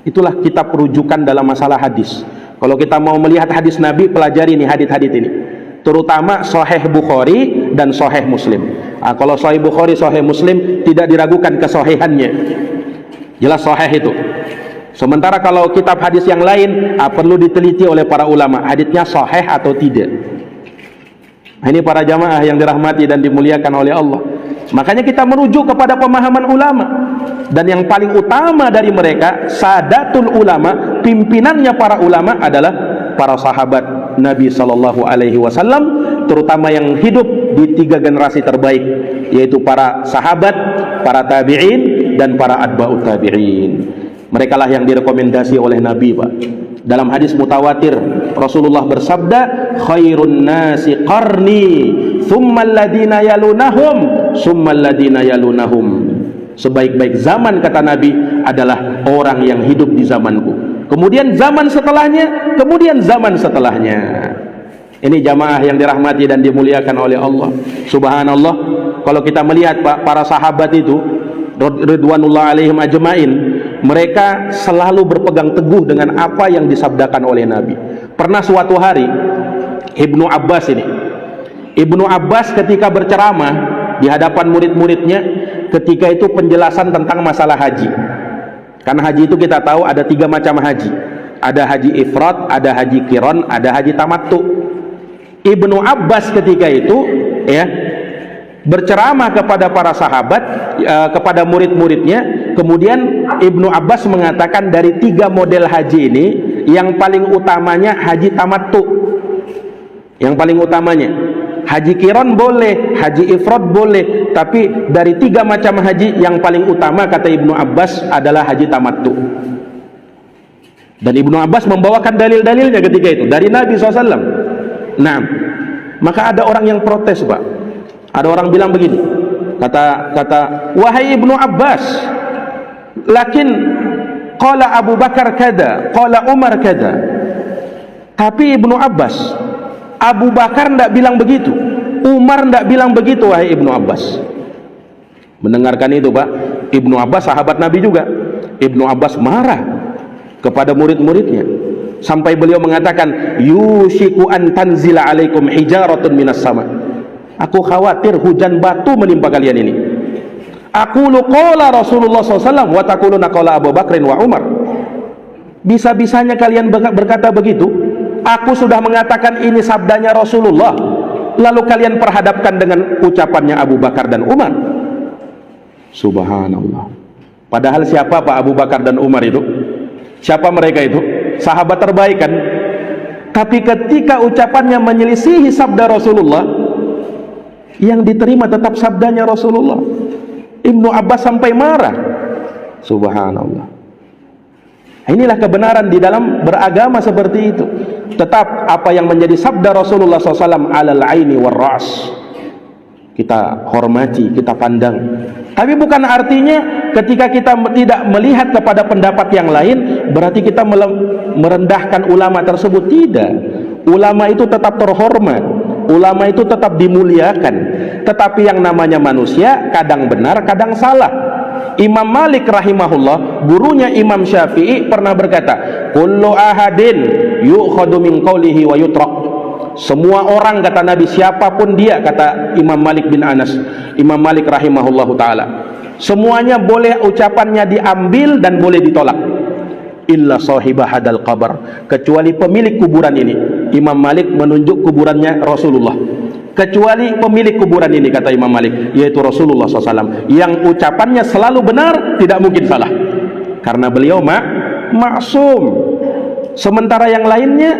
Itulah kitab rujukan dalam masalah hadis. Kalau kita mau melihat hadis Nabi, pelajari nih hadis-hadis ini. Terutama Sahih Bukhari dan Sahih Muslim. Nah, kalau Sahih Bukhari, Sahih Muslim tidak diragukan kesahihannya. Jelas sahih itu. Sementara kalau kitab hadis yang lain perlu diteliti oleh para ulama, hadisnya sahih atau tidak. Nah, ini para jamaah yang dirahmati dan dimuliakan oleh Allah. Makanya kita merujuk kepada pemahaman ulama. Dan yang paling utama dari mereka, sadatul ulama, pimpinannya para ulama adalah para sahabat Nabi SAW, terutama yang hidup di 3 generasi terbaik, yaitu para sahabat, para tabi'in, dan para atba'ut tabi'in. Mereka lah yang direkomendasi oleh Nabi, Pak. Dalam hadis mutawatir, Rasulullah bersabda, khairun nasi qarni, thummal ladina yalunahum, summal ladina yalunahum. Sebaik-baik zaman, kata Nabi, adalah orang yang hidup di zamanku. Kemudian zaman setelahnya, kemudian zaman setelahnya. Ini jamaah yang dirahmati dan dimuliakan oleh Allah. Subhanallah, kalau kita melihat Pak, para sahabat itu, ridwanullah alaihim ajmain, mereka selalu berpegang teguh dengan apa yang disabdakan oleh Nabi. Pernah suatu hari Ibnu Abbas ini. Ibnu Abbas ketika berceramah di hadapan murid-muridnya, ketika itu penjelasan tentang masalah haji. Karena haji itu kita tahu ada 3 macam haji. Ada haji ifrad, ada haji qiran, ada haji tamattu. Ibnu Abbas ketika itu ya berceramah kepada para sahabat, kepada murid-muridnya. Kemudian Ibnu Abbas mengatakan dari 3 model haji ini, yang paling utamanya haji tamattu. Yang paling utamanya haji qiran boleh, haji ifrad boleh, tapi dari 3 macam haji yang paling utama kata Ibnu Abbas adalah haji tamattu. Dan Ibnu Abbas membawakan dalil-dalilnya ketika itu dari Nabi SAW. Nah, maka ada orang yang protes, Pak. Ada orang bilang begini, kata wahai Ibnu Abbas, lakin qala Abu Bakar kada, qala Umar kada. Tapi Ibnu Abbas, Abu Bakar tidak bilang begitu, Umar tidak bilang begitu, wahai Ibnu Abbas. Mendengarkan itu, Pak, Ibnu Abbas sahabat Nabi juga. Ibnu Abbas marah kepada murid-muridnya sampai beliau mengatakan, yushiku an tanzila alaikum hijaratun minas sama. Aku khawatir hujan batu menimpa kalian ini. Aqulu qala Rasulullah SAW wa taquluna qala Abu Bakrin wa Umar. Bisa-bisanya kalian berkata begitu. Aku sudah mengatakan ini sabdanya Rasulullah, lalu kalian perhadapkan dengan ucapannya Abu Bakar dan Umar. Subhanallah. Padahal siapa Pak Abu Bakar dan Umar itu? Siapa mereka itu? Sahabat terbaik kan? Tapi ketika ucapannya menyelisihi sabda Rasulullah, yang diterima tetap sabdanya Rasulullah. Ibnu Abbas sampai marah. Subhanallah. Inilah kebenaran di dalam beragama seperti itu. Tetap apa yang menjadi sabda Rasulullah SAW, alal aini war ra's, kita hormati, kita pandang. Tapi bukan artinya ketika kita tidak melihat kepada pendapat yang lain berarti kita merendahkan ulama tersebut. Tidak. Ulama itu tetap terhormat, ulama itu tetap dimuliakan. Tetapi yang namanya manusia kadang benar, kadang salah. Imam Malik rahimahullah, gurunya Imam Syafi'i, pernah berkata, kullu ahadin yu'khadu min qawlihi wa yutrak. Semua orang, kata Nabi, siapapun dia, kata Imam Malik bin Anas, Imam Malik rahimahullahu ta'ala, semuanya boleh ucapannya diambil dan boleh ditolak, illa sahibah hadal qabr, kecuali pemilik kuburan ini. Imam Malik menunjuk kuburannya Rasulullah. Kecuali pemilik kuburan ini, kata Imam Malik, yaitu Rasulullah SAW, yang ucapannya selalu benar, tidak mungkin salah, karena beliau maksum. Sementara yang lainnya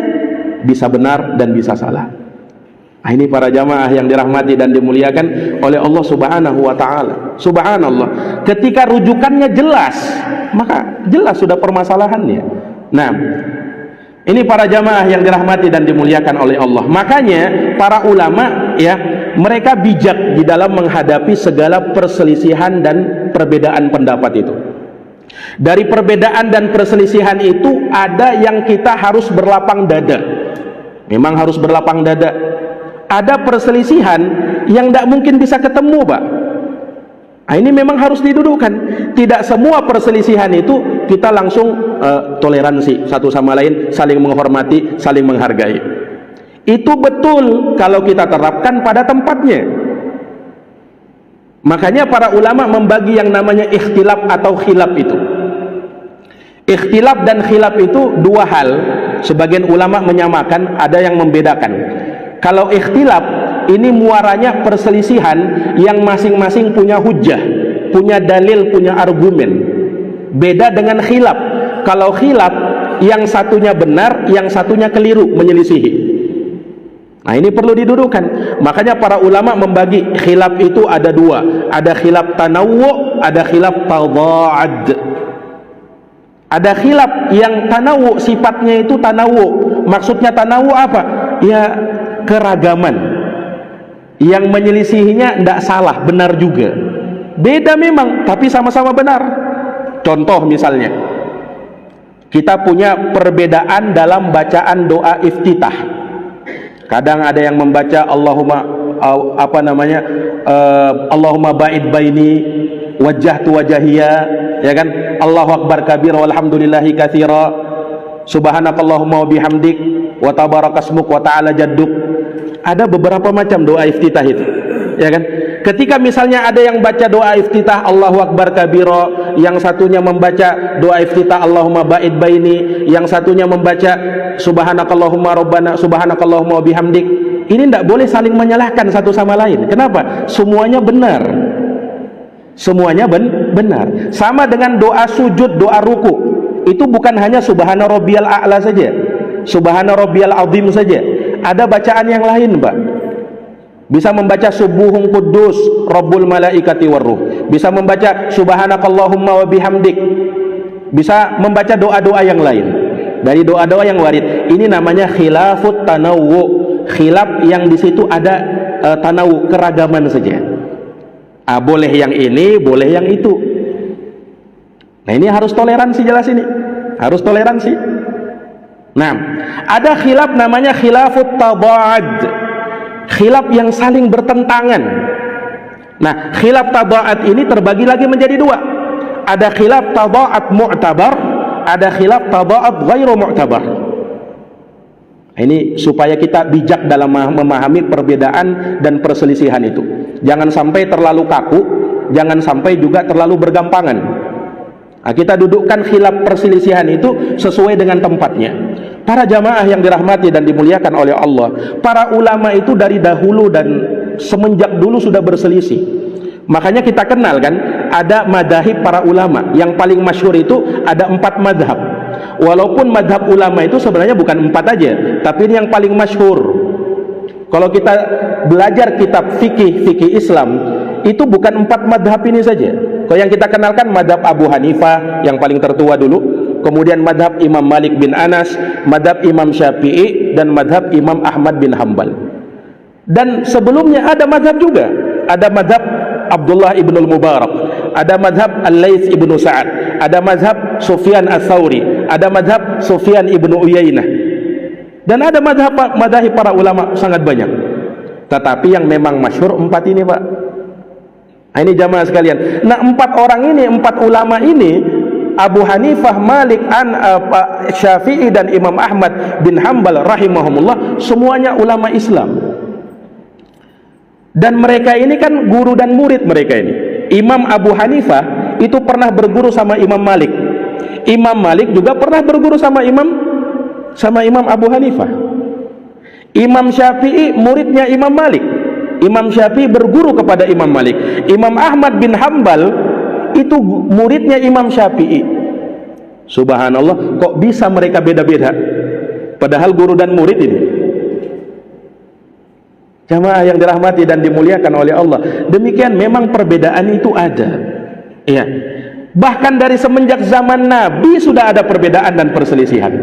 bisa benar dan bisa salah. Ini para jamaah yang dirahmati dan dimuliakan oleh Allah Subhanahu wa ta'ala. Subhanallah, ketika rujukannya jelas, maka jelas sudah permasalahannya. Nah, ini para jamaah yang dirahmati dan dimuliakan oleh Allah. Makanya para ulama ya, mereka bijak di dalam menghadapi segala perselisihan dan perbedaan pendapat itu. Dari perbedaan dan perselisihan itu ada yang kita harus berlapang dada. Memang harus berlapang dada. Ada perselisihan yang tidak mungkin bisa ketemu, Pak. Nah, ini memang harus didudukkan. Tidak semua perselisihan itu kita langsung toleransi satu sama lain, saling menghormati, saling menghargai. Itu betul kalau kita terapkan pada tempatnya. Makanya para ulama membagi yang namanya ikhtilaf atau khilaf itu. Ikhtilaf dan khilaf itu dua hal. Sebagian ulama menyamakan, ada yang membedakan. Kalau ikhtilaf, ini muaranya perselisihan yang masing-masing punya hujjah, punya dalil, punya argumen. Beda dengan khilaf. Kalau khilaf, yang satunya benar, yang satunya keliru, menyelisihi. Nah, ini perlu didudukkan. Makanya para ulama membagi khilaf itu ada dua. Ada khilaf tanawwu', ada khilaf tada'ad. Ada khilaf yang tanawwu', sifatnya itu tanawwu'. Maksudnya tanawwu' apa? Ya, keragaman. Yang menyelisihinya tidak salah, benar juga. Beda memang, tapi sama-sama benar. Contoh misalnya, kita punya perbedaan dalam bacaan doa iftitah. Kadang ada yang membaca Allahumma Allahumma ba'id baini wajjahtu wajahiyya, ya kan? Allahu akbar kabir walhamdulillahi katsira, subhanakallahumma wa bihamdik wa tabarakasmuk wa ta'ala jadduk. Ada beberapa macam doa iftitah itu, ya kan? Ketika misalnya ada yang baca doa iftitah Allahu Akbar kabira, yang satunya membaca doa iftitah Allahumma ba'id baini, yang satunya membaca subhanakallahumma rabbana subhanakallahumma bihamdik, ini tidak boleh saling menyalahkan satu sama lain. Kenapa? Semuanya benar. Semuanya benar. Sama dengan doa sujud, doa ruku, itu bukan hanya subhana rabbiyal a'la saja, subhana rabbiyal azim saja. Ada bacaan yang lain, Pak. Bisa membaca subuhun quddus rabbul malaikati warruh, bisa membaca subhanakallahumma wa bihamdik, bisa membaca doa-doa yang lain dari doa-doa yang warid. Ini namanya khilafut tanawwu, khilaf yang di situ ada tanawu, keragaman saja. Boleh yang ini, boleh yang itu. Nah, ini harus toleransi, jelas ini harus toleransi. Nah, ada khilaf namanya khilafut tabaad, khilaf yang saling bertentangan. Nah, khilaf tabaad ini terbagi lagi menjadi dua. Ada khilaf tabaad mu'tabar, ada khilaf tabaad ghairu mu'tabar. Ini supaya kita bijak dalam memahami perbedaan dan perselisihan itu. Jangan sampai terlalu kaku, jangan sampai juga terlalu bergampangan. Nah, kita dudukkan khilaf perselisihan itu sesuai dengan tempatnya. Para jamaah yang dirahmati dan dimuliakan oleh Allah, para ulama itu dari dahulu dan semenjak dulu sudah berselisih. Makanya kita kenal kan, ada madhab para ulama. Yang paling masyhur itu ada 4 madhab. Walaupun madhab ulama itu sebenarnya bukan 4 aja, tapi ini yang paling masyhur. Kalau kita belajar kitab fikih Islam, itu bukan 4 madhab ini saja. Kalau yang kita kenalkan madhab Abu Hanifah yang paling tertua dulu, kemudian madhab Imam Malik bin Anas, madhab Imam Syafi'i, dan madhab Imam Ahmad bin Hanbal. Dan sebelumnya ada madhab juga, ada madhab Abdullah ibnul Mubarak, ada madhab Al-Laits ibnu Sa'ad, ada madhab Sufyan Ats-Tsauri, ada madhab Sufyan ibnu Uyainah, dan ada madhab para ulama sangat banyak. Tetapi yang memang masyhur 4 ini, Pak. Nah, ini jamaah sekalian. Nah, 4 orang ini, 4 ulama ini, Abu Hanifah, Malik, Syafi'i, dan Imam Ahmad bin Hanbal rahimahumullah, semuanya ulama Islam. Dan mereka ini kan guru dan murid mereka ini. Imam Abu Hanifah itu pernah berguru sama Imam Malik. Imam Malik juga pernah berguru sama Imam Abu Hanifah. Imam Syafi'i muridnya Imam Malik. Imam Syafi'i berguru kepada Imam Malik. Imam Ahmad bin Hanbal itu muridnya Imam Syafi'i. Subhanallah, kok bisa mereka beda-beda padahal guru dan murid ini. Jamaah yang dirahmati dan dimuliakan oleh Allah, demikian memang perbedaan itu ada. Iya. Bahkan dari semenjak zaman Nabi sudah ada perbedaan dan perselisihan.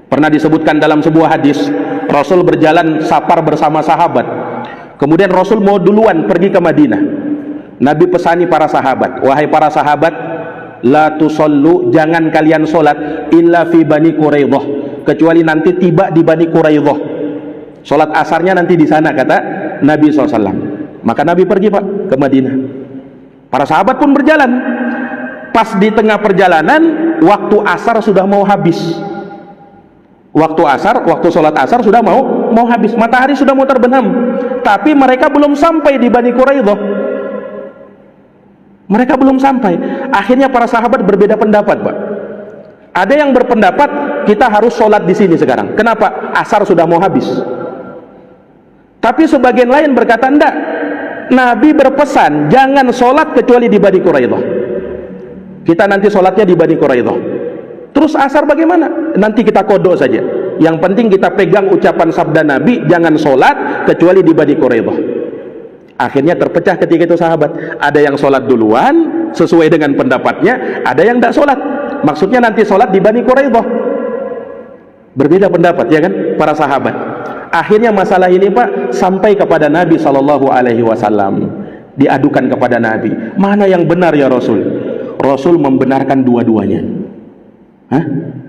Pernah disebutkan dalam sebuah hadis, Rasul berjalan safar bersama sahabat. Kemudian Rasul mau duluan pergi ke Madinah. Nabi pesani para sahabat, wahai para sahabat, la tusallu, jangan kalian solat illa fi Bani Quraidah, kecuali nanti tiba di Bani Quraidah. Solat asarnya nanti di sana, kata Nabi SAW. Maka Nabi pergi, Pak, ke Madinah. Para sahabat pun berjalan. Pas di tengah perjalanan, waktu asar sudah mau habis. Waktu solat asar sudah mau habis, matahari sudah mau terbenam, tapi mereka belum sampai di Bani Quraidah. Mereka belum sampai. Akhirnya para sahabat berbeda pendapat, Pak. Ada yang berpendapat kita harus sholat di sini sekarang. Kenapa? Asar sudah mau habis. Tapi sebagian lain berkata enggak. Nabi berpesan jangan sholat kecuali di Bani Quraidah. Kita nanti sholatnya di Bani Quraidah. Terus asar bagaimana? Nanti kita kodok saja. Yang penting kita pegang ucapan sabda Nabi, jangan sholat kecuali di Bani Quraidah. Akhirnya terpecah ketika itu sahabat. Ada yang sholat duluan sesuai dengan pendapatnya, ada yang tidak sholat. Maksudnya nanti sholat di Bani Quraidah. Berbeda pendapat, ya kan, para sahabat. Akhirnya masalah ini, Pak, sampai kepada Nabi SAW. Diadukan kepada Nabi. Mana yang benar ya Rasul? Rasul membenarkan dua-duanya.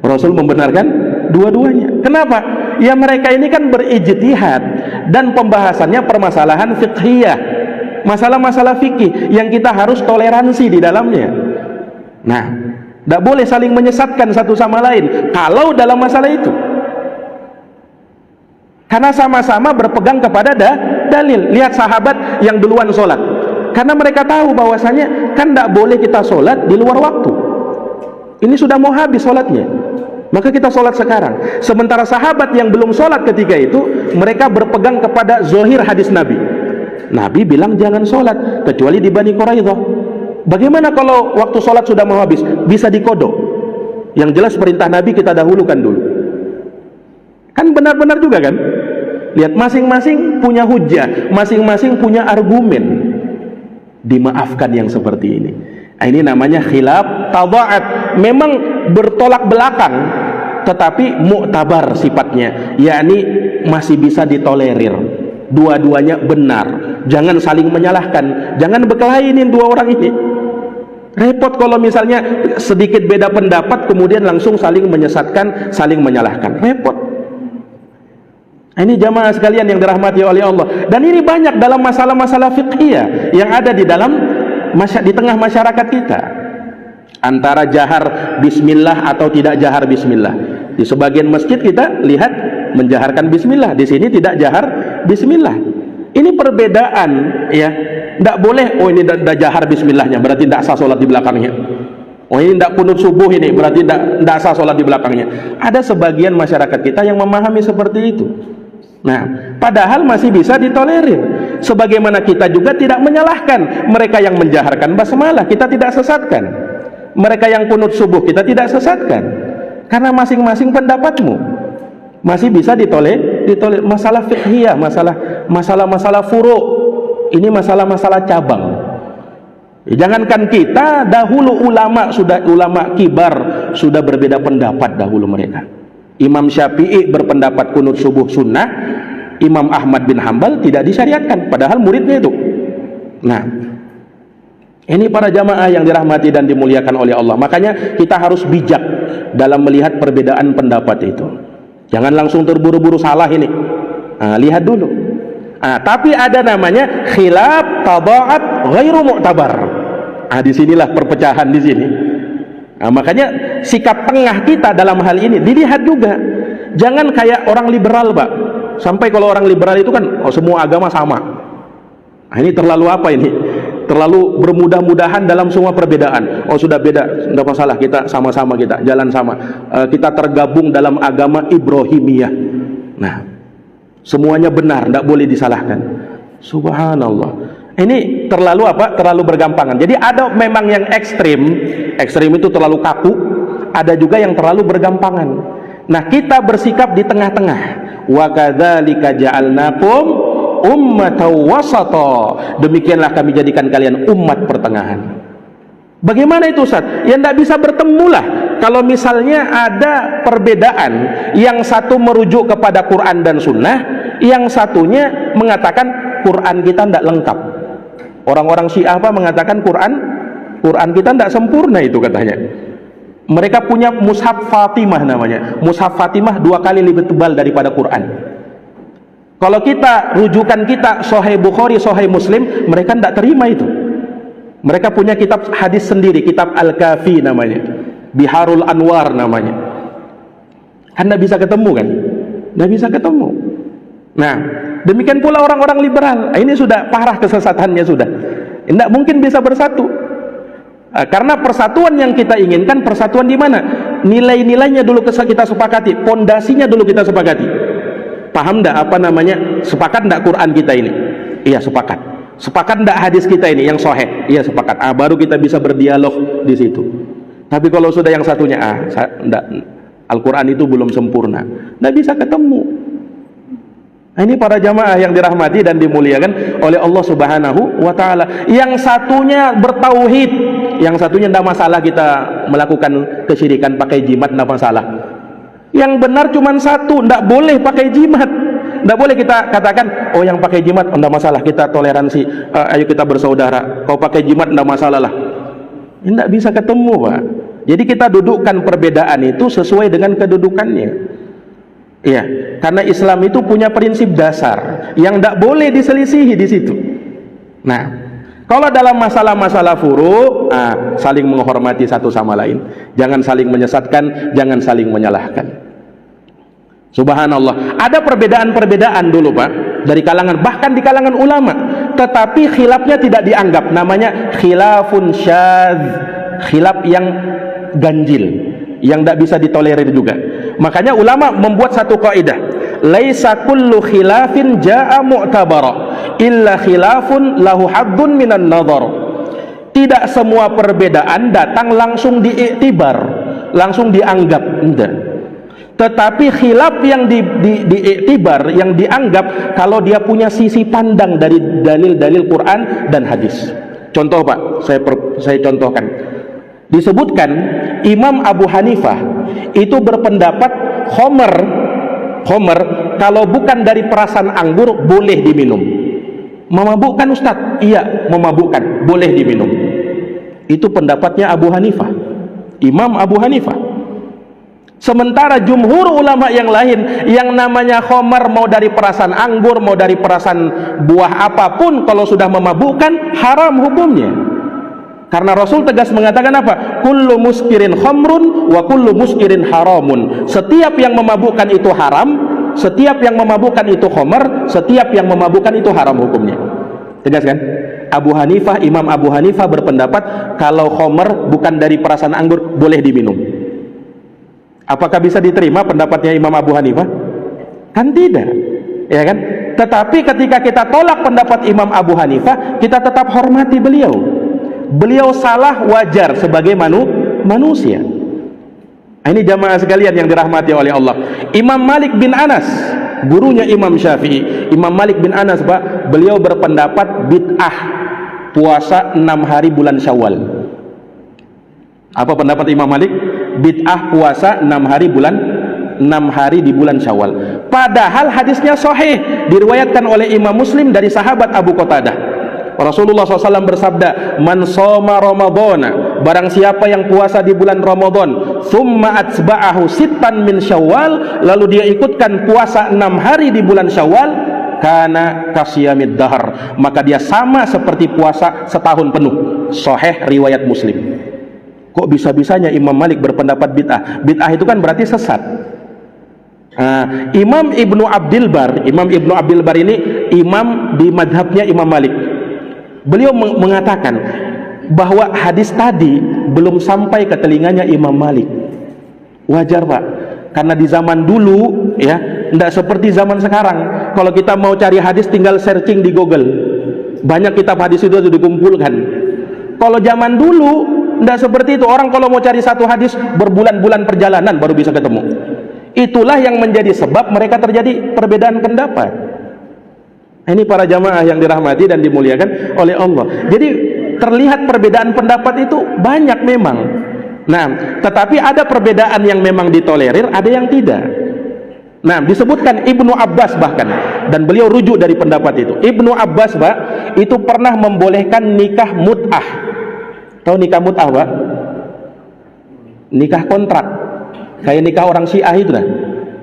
Rasul membenarkan dua-duanya. Kenapa? Ya mereka ini kan berijtihad dan pembahasannya permasalahan fiqhiyah, masalah-masalah fikih yang kita harus toleransi di dalamnya. Nah, tidak boleh saling menyesatkan satu sama lain kalau dalam masalah itu. Karena sama-sama berpegang kepada dalil. Lihat sahabat yang duluan sholat, karena mereka tahu bahwasanya kan tidak boleh kita sholat di luar waktu. Ini sudah mau habis sholatnya, maka kita sholat sekarang. Sementara sahabat yang belum sholat ketika itu, mereka berpegang kepada zohir hadis Nabi. Nabi bilang jangan sholat kecuali di Bani Quraidah. Bagaimana kalau waktu sholat sudah mau habis? Bisa dikodok. Yang jelas perintah Nabi kita dahulukan dulu. Kan benar-benar juga kan? Lihat, masing-masing punya hujjah, masing-masing punya argumen. Dimaafkan yang seperti ini. Nah, ini namanya khilaf tada'at. Memang bertolak belakang, tetapi mu'tabar sifatnya, yakni masih bisa ditolerir. Dua-duanya benar. Jangan saling menyalahkan, jangan berkelainin dua orang ini. Repot kalau misalnya sedikit beda pendapat kemudian langsung saling menyesatkan, saling menyalahkan. Repot. Ini jamaah sekalian yang dirahmati oleh Allah. Dan ini banyak dalam masalah-masalah fiqhiyah yang ada di dalam di tengah masyarakat kita. Antara jahar bismillah atau tidak jahar bismillah. Di sebagian masjid kita lihat menjaharkan bismillah, di sini tidak jahar bismillah. Ini perbedaan, ya. Tidak boleh, oh ini tidak jahar bismillahnya, berarti tidak sah sholat di belakangnya. Oh ini tidak kunut subuh, ini berarti tidak sah sholat di belakangnya. Ada sebagian masyarakat kita yang memahami seperti itu. Nah, padahal masih bisa ditolerir. Sebagaimana kita juga tidak menyalahkan mereka yang menjaharkan basmalah, kita tidak sesatkan. Mereka yang kunut subuh, kita tidak sesatkan. Karena masing-masing pendapatmu masih bisa ditolerir. Masalah fiqhiyah, masalah furu', ini masalah-masalah cabang. Jangankan kita, dahulu ulama kibar sudah berbeda pendapat dahulu mereka. Imam Syafi'i berpendapat kunut subuh sunnah, Imam Ahmad bin Hambal tidak disyariatkan, padahal muridnya itu. Nah, ini para jamaah yang dirahmati dan dimuliakan oleh Allah. Makanya kita harus bijak dalam melihat perbedaan pendapat itu. Jangan langsung terburu-buru salah ini. Nah, lihat dulu. Nah, tapi ada namanya khilaf tada'at ghairu mu'tabar. Nah, disinilah perpecahan di sini. Nah, makanya sikap tengah kita dalam hal ini dilihat juga. Jangan kayak orang liberal, Pak. Sampai kalau orang liberal itu kan semua agama sama. Nah, ini terlalu apa ini? Terlalu bermudah-mudahan dalam semua perbedaan. Oh sudah beda, tidak masalah, kita sama-sama, kita jalan sama. Kita tergabung dalam agama Ibrahimiyah. Nah, semuanya benar, tidak boleh disalahkan. Subhanallah. Ini terlalu apa? Terlalu bergampangan. Jadi ada memang yang ekstrim itu terlalu kaku, ada juga yang terlalu bergampangan. Nah, kita bersikap di tengah-tengah. Wa kadzalika ja'alnakum ummatan wasata. Demikianlah kami jadikan kalian umat pertengahan. Bagaimana itu, Ustaz? Ya tidak bisa bertemu lah. Kalau misalnya ada perbedaan, yang satu merujuk kepada Quran dan Sunnah, yang satunya mengatakan Quran kita tidak lengkap. Orang-orang Syiah apa mengatakan Quran kita tidak sempurna itu katanya. Mereka punya mushaf Fatimah namanya. Mushaf Fatimah 2 kali lebih tebal daripada Quran. Kalau kita rujukan kita Sahih Bukhari, Sahih Muslim, mereka tidak terima itu. Mereka punya kitab hadis sendiri, kitab Al-Kafi namanya, Biharul Anwar namanya. Kan tidak bisa ketemu kan? Tidak bisa ketemu. Nah, demikian pula orang-orang liberal. Ini sudah parah kesesatannya sudah. Tidak mungkin bisa bersatu. Karena persatuan yang kita inginkan, persatuan di mana? Nilai-nilainya dulu kita sepakati, pondasinya dulu kita sepakati. Paham tidak apa namanya? Sepakat tidak Quran kita ini? Iya, sepakat. Sepakat tidak hadis kita ini yang sahih? Iya, sepakat. Baru kita bisa berdialog di situ. Tapi kalau sudah yang satunya tidak, Al-Quran itu belum sempurna, tidak bisa ketemu. Nah, ini para jamaah yang dirahmati dan dimuliakan oleh Allah Subhanahu wa ta'ala. Yang satunya bertauhid, yang satunya tidak masalah kita melakukan kesyirikan pakai jimat, tidak masalah. Yang benar cuma satu, tidak boleh pakai jimat. Tidak boleh kita katakan, oh yang pakai jimat tidak masalah, kita toleransi, ayo kita bersaudara. Kau pakai jimat tidak masalah lah. Ini tidak bisa ketemu, Pak. Jadi kita dudukkan perbedaan itu sesuai dengan kedudukannya. Iya, karena Islam itu punya prinsip dasar yang tidak boleh diselisihi di situ. Nah, kalau dalam masalah-masalah furu', saling menghormati satu sama lain, jangan saling menyesatkan, jangan saling menyalahkan. Subhanallah. Ada perbedaan-perbedaan dulu Pak, dari kalangan, bahkan di kalangan ulama, tetapi khilafnya tidak dianggap, namanya khilafun syadz, khilaf yang ganjil, yang tidak bisa ditolerir juga. Makanya ulama membuat satu kaidah, laisa kullu khilafin jaa mu'tabara illa khilafun lahu haddun minan nadhar. Tidak semua perbedaan datang langsung diiktibar, langsung dianggap, enggak. Tetapi khilaf yang diiktibar, yang dianggap kalau dia punya sisi pandang dari dalil-dalil Quran dan hadis. Contoh Pak, saya contohkan. Disebutkan Imam Abu Hanifah itu berpendapat khomer kalau bukan dari perasan anggur boleh diminum. Memabukkan Ustaz? Iya, memabukkan, boleh diminum. Itu pendapatnya Abu Hanifah, Imam Abu Hanifah. Sementara jumhur ulama yang lain, yang namanya khomer mau dari perasan anggur, mau dari perasan buah apapun, kalau sudah memabukkan haram hukumnya. Karena Rasul tegas mengatakan apa? Kullu muskirin khamrun wa kullu muskirin haramun. Setiap yang memabukkan itu haram, setiap yang memabukkan itu khomer, setiap yang memabukkan itu haram hukumnya. Tegas kan? Imam Abu Hanifah berpendapat kalau khomer bukan dari perasan anggur boleh diminum. Apakah bisa diterima pendapatnya Imam Abu Hanifah? Kan tidak, ya kan? Tetapi ketika kita tolak pendapat Imam Abu Hanifah, kita tetap hormati beliau. Beliau salah, wajar sebagai manusia. Ini jamaah sekalian yang dirahmati oleh Allah. Imam Malik bin Anas, gurunya Imam Syafi'i, Imam Malik bin Anas Pak, beliau berpendapat bid'ah puasa 6 hari bulan Syawal. Apa pendapat Imam Malik? Bid'ah puasa 6 hari di bulan Syawal. Padahal hadisnya sahih, diriwayatkan oleh Imam Muslim dari sahabat Abu Qatadah. Rasulullah SAW bersabda, man shoma ramadhana, barang siapa yang puasa di bulan Ramadan, thumma atsba'ahu sittan min Syawal, lalu dia ikutkan puasa 6 hari di bulan Syawal, kana kasiyamid dahar, maka dia sama seperti puasa setahun penuh. Sahih riwayat Muslim. Kok bisa-bisanya Imam Malik berpendapat bid'ah? Bid'ah itu kan berarti sesat. Imam Ibnu Abdul Bar ini imam di madhabnya Imam Malik. Beliau mengatakan bahwa hadis tadi belum sampai ke telinganya Imam Malik. Wajar Pak, karena di zaman dulu ya, tidak seperti zaman sekarang. Kalau kita mau cari hadis tinggal searching di Google, banyak kitab hadis itu dikumpulkan. Kalau zaman dulu tidak seperti itu. Orang kalau mau cari satu hadis berbulan-bulan perjalanan baru bisa ketemu. Itulah yang menjadi sebab mereka terjadi perbedaan pendapat. Ini para jamaah yang dirahmati dan dimuliakan oleh Allah. Jadi terlihat perbedaan pendapat itu banyak memang. Nah, tetapi ada perbedaan yang memang ditolerir, ada yang tidak. Nah, disebutkan Ibnu Abbas bahkan, dan beliau rujuk dari pendapat itu. Ibnu Abbas Pak, itu pernah membolehkan nikah mut'ah. Tahu nikah mut'ah Pak? Nikah kontrak, kayak nikah orang Syiah itu lah.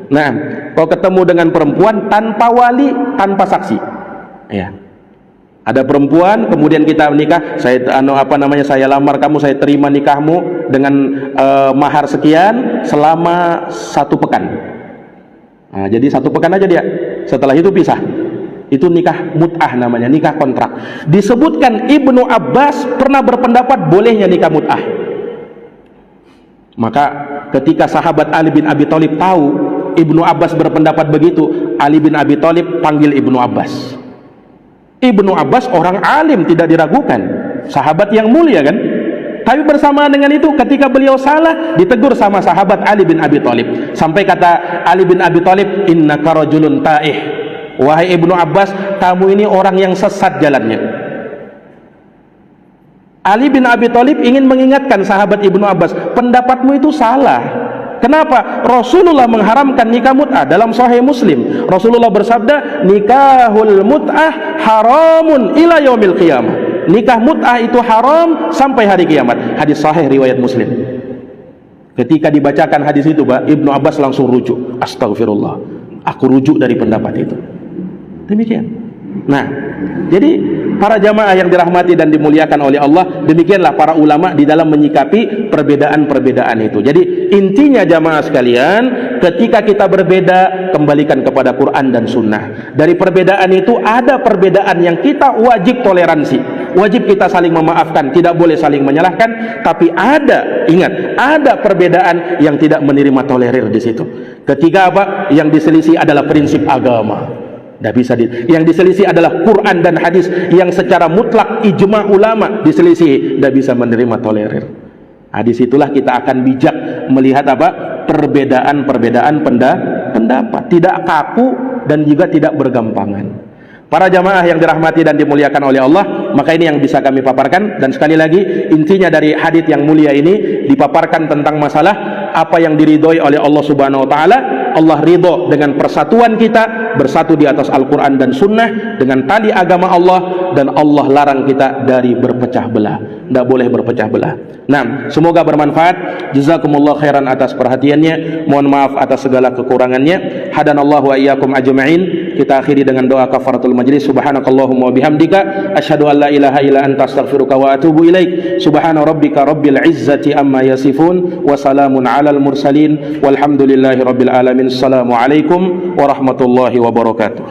Nah, kalau ketemu dengan perempuan tanpa wali, tanpa saksi, ya. Ada perempuan, kemudian kita menikah, saya lamar kamu, saya terima nikahmu dengan mahar sekian selama 1 pekan. Nah, jadi 1 pekan aja dia. Setelah itu pisah. Itu nikah mut'ah namanya, nikah kontrak. Disebutkan Ibnu Abbas pernah berpendapat bolehnya nikah mut'ah. Maka ketika sahabat Ali bin Abi Thalib tahu Ibnu Abbas berpendapat begitu, Ali bin Abi Thalib panggil Ibnu Abbas. Ibnu Abbas orang alim, tidak diragukan, sahabat yang mulia kan. Tapi bersamaan dengan itu, ketika beliau salah, ditegur sama sahabat Ali bin Abi Thalib. Sampai kata Ali bin Abi Thalib, innaka rajulun ta'ih. Wahai Ibnu Abbas, kamu ini orang yang sesat jalannya. Ali bin Abi Thalib ingin mengingatkan sahabat Ibnu Abbas, pendapatmu itu salah. Kenapa? Rasulullah mengharamkan nikah mut'ah. Dalam Sahih Muslim, Rasulullah bersabda, nikahul mut'ah haramun ila yaumil qiyamah. Nikah mut'ah itu haram sampai hari kiamat. Hadis Sahih riwayat Muslim. Ketika dibacakan hadis itu, Pak, Ibnu Abbas langsung rujuk, astagfirullah, aku rujuk dari pendapat itu. Demikian. Nah, jadi para jamaah yang dirahmati dan dimuliakan oleh Allah, demikianlah para ulama di dalam menyikapi perbedaan-perbedaan itu. Jadi intinya jamaah sekalian, ketika kita berbeda, kembalikan kepada Quran dan Sunnah. Dari perbedaan itu ada perbedaan yang kita wajib toleransi, wajib kita saling memaafkan, tidak boleh saling menyalahkan. Tapi ingat, ada perbedaan yang tidak menerima tolerir di situ. Ketika apa? Yang diselisih adalah prinsip agama. Tidak bisa yang diselisih adalah Quran dan hadis yang secara mutlak ijma ulama diselisih, tidak bisa menerima tolerir. Nah, disitulah kita akan bijak melihat apa? Perbedaan-perbedaan pendapat, tidak kaku dan juga tidak bergampangan. Para jamaah yang dirahmati dan dimuliakan oleh Allah, maka ini yang bisa kami paparkan. Dan sekali lagi, intinya dari hadits yang mulia ini dipaparkan tentang masalah apa yang diridhoi oleh Allah Subhanahu wa taala. Allah ridho dengan persatuan kita, bersatu di atas Al-Quran dan Sunnah dengan tali agama Allah, dan Allah larang kita dari berpecah belah. Tidak boleh berpecah belah. Nah, semoga bermanfaat. Jazakumullah khairan atas perhatiannya. Mohon maaf atas segala kekurangannya. Hadanallahu wa iyyakum ajma'in. Kita akhiri dengan doa kafaratul majlis. Subhanakallahumma wa bihamdika asyhadu an la ilaha illa anta astaghfiruka wa atubu ilaik. Subhana rabbika rabbil izzati amma yasifun wa salamun alal mursalin walhamdulillahi rabbil alamin. Assalamualaikum warahmatullahi wabarakatuh.